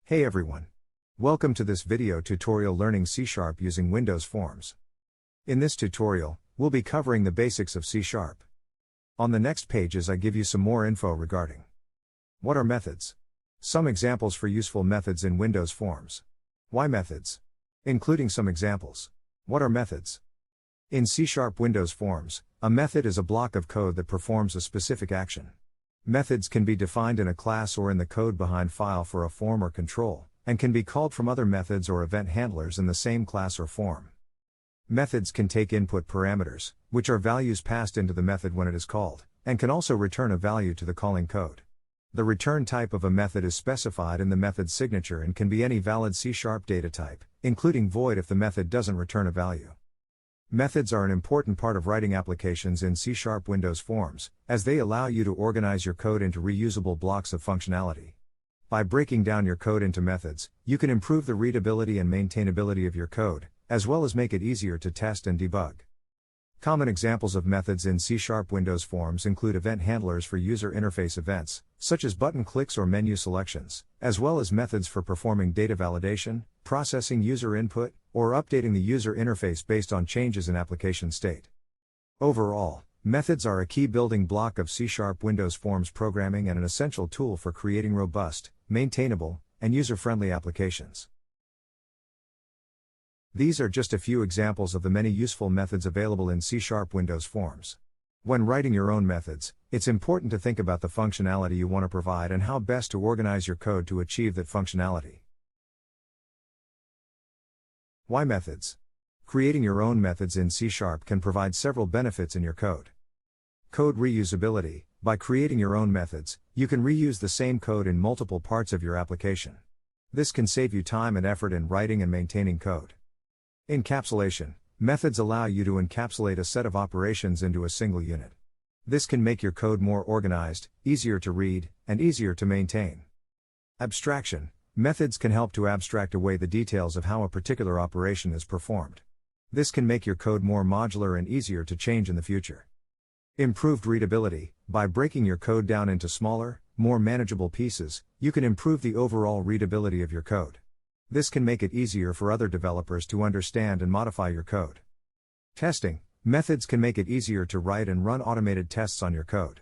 Hey everyone. Welcome to this video tutorial learning C# using Windows Forms. In this tutorial, we'll be covering the basics of C#. On the next pages I give you some more info regarding what are methods, some examples for useful methods in Windows Forms, why methods, including some examples. What are methods? In C# Windows Forms, a method is a block of code that performs a specific action. Methods can be defined in a class or in the code behind file for a form or control, and can be called from other methods or event handlers in the same class or form. Methods can take input parameters, which are values passed into the method when it is called, and can also return a value to the calling code. The return type of a method is specified in the method's signature and can be any valid C# data type, including void if the method doesn't return a value. Methods are an important part of writing applications in C# Windows Forms, as they allow you to organize your code into reusable blocks of functionality. By breaking down your code into methods, you can improve the readability and maintainability of your code, as well as make it easier to test and debug. Common examples of methods in C# Windows Forms include event handlers for user interface events, such as button clicks or menu selections, as well as methods for performing data validation, processing user input, or updating the user interface based on changes in application state. Overall, methods are a key building block of C# Windows Forms programming and an essential tool for creating robust, maintainable, and user-friendly applications. These are just a few examples of the many useful methods available in C# Windows Forms. When writing your own methods, it's important to think about the functionality you want to provide and how best to organize your code to achieve that functionality. Why methods? Creating your own methods in C# can provide several benefits in your code. Code reusability. By creating your own methods, you can reuse the same code in multiple parts of your application. This can save you time and effort in writing and maintaining code. Encapsulation. Methods allow you to encapsulate a set of operations into a single unit. This can make your code more organized, easier to read, and easier to maintain. Abstraction. Methods can help to abstract away the details of how a particular operation is performed. This can make your code more modular and easier to change in the future. Improved readability. By breaking your code down into smaller, more manageable pieces, you can improve the overall readability of your code. This can make it easier for other developers to understand and modify your code. Testing. Methods can make it easier to write and run automated tests on your code.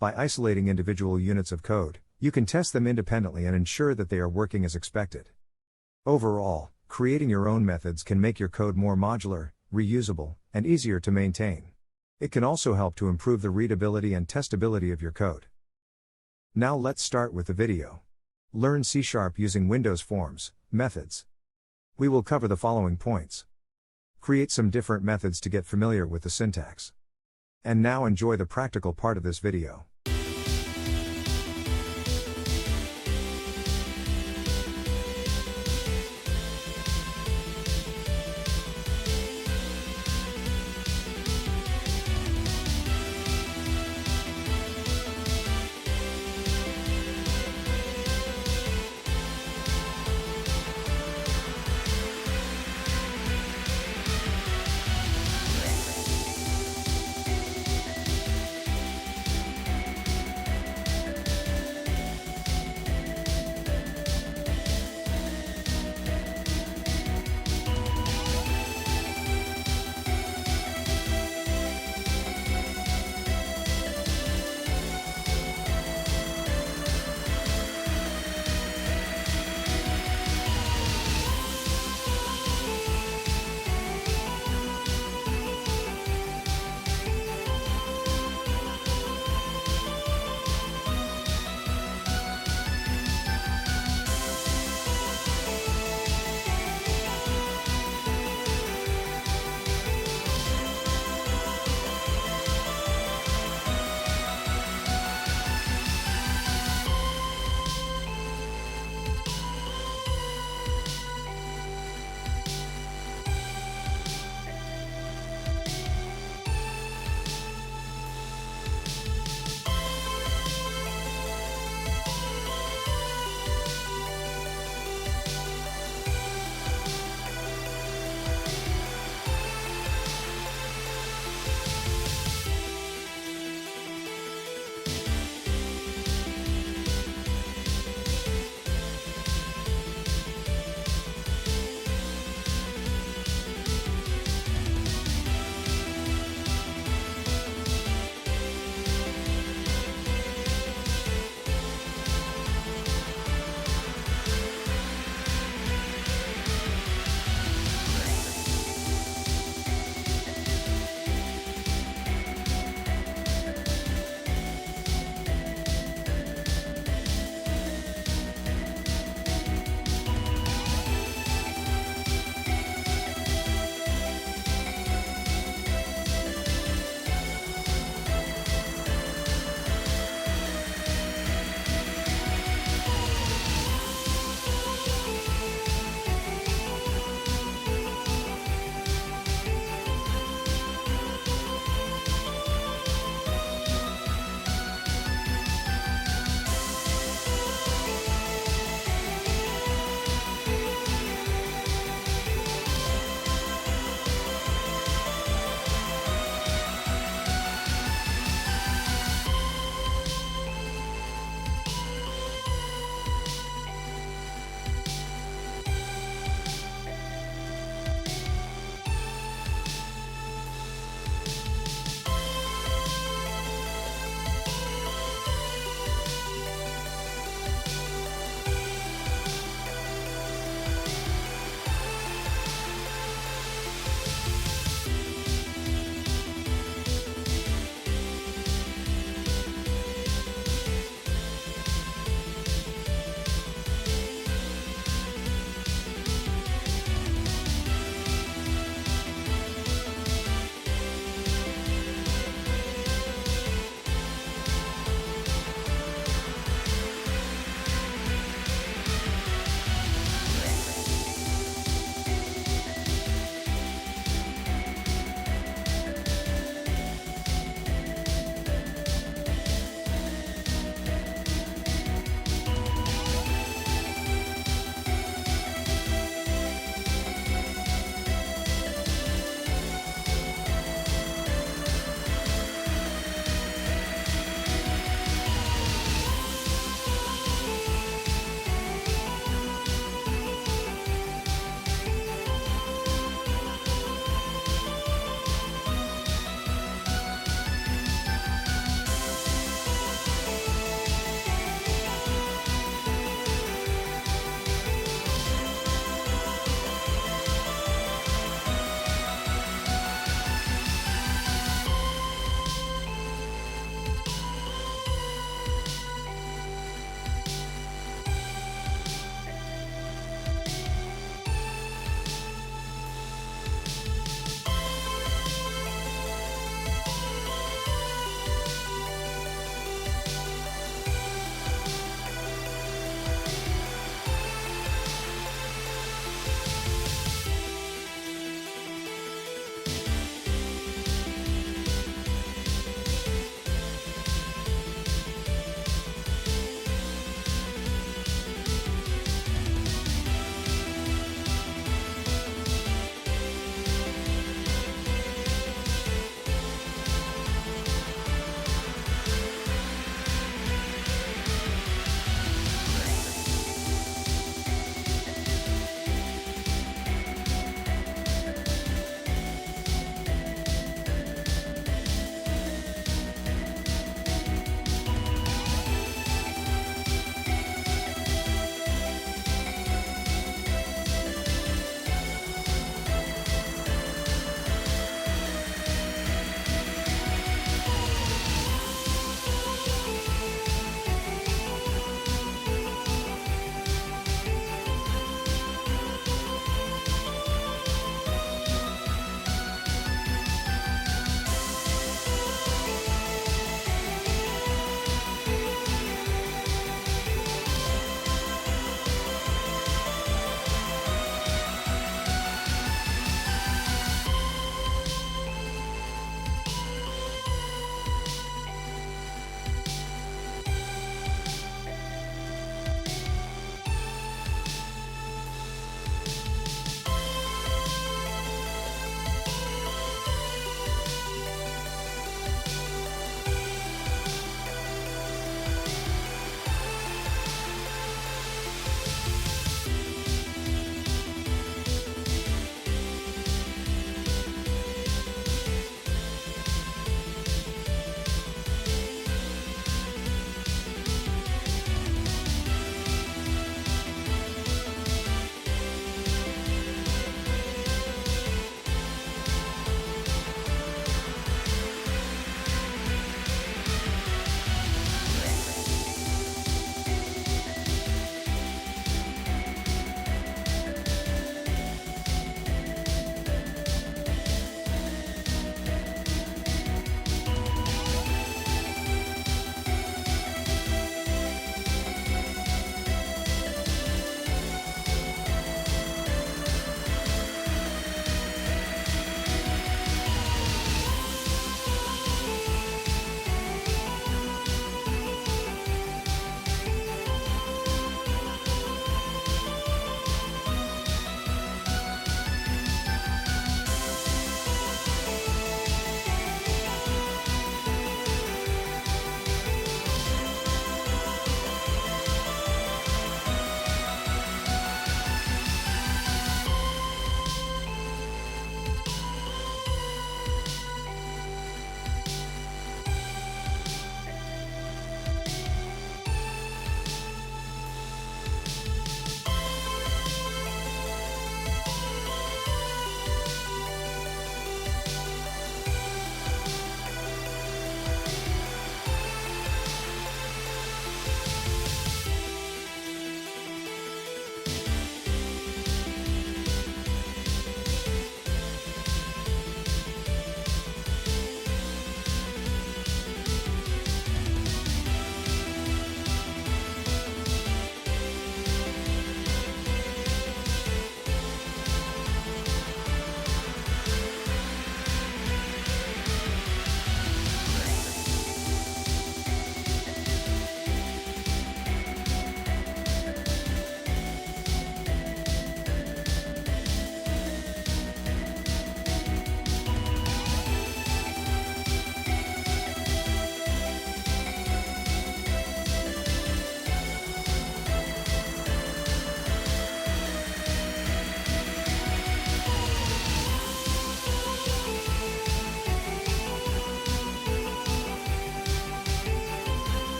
By isolating individual units of code, you can test them independently and ensure that they are working as expected. Overall, creating your own methods can make your code more modular, reusable, and easier to maintain. It can also help to improve the readability and testability of your code. Now let's start with the video. Learn C# using Windows Forms, methods. We will cover the following points. Create some different methods to get familiar with the syntax. And now enjoy the practical part of this video.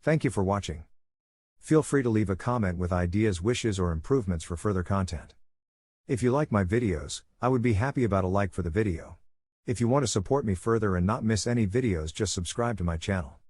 Thank you for watching. Feel free to leave a comment with ideas, wishes, or improvements for further content. If you like my videos, I would be happy about a like for the video. If you want to support me further and not miss any videos, just subscribe to my channel.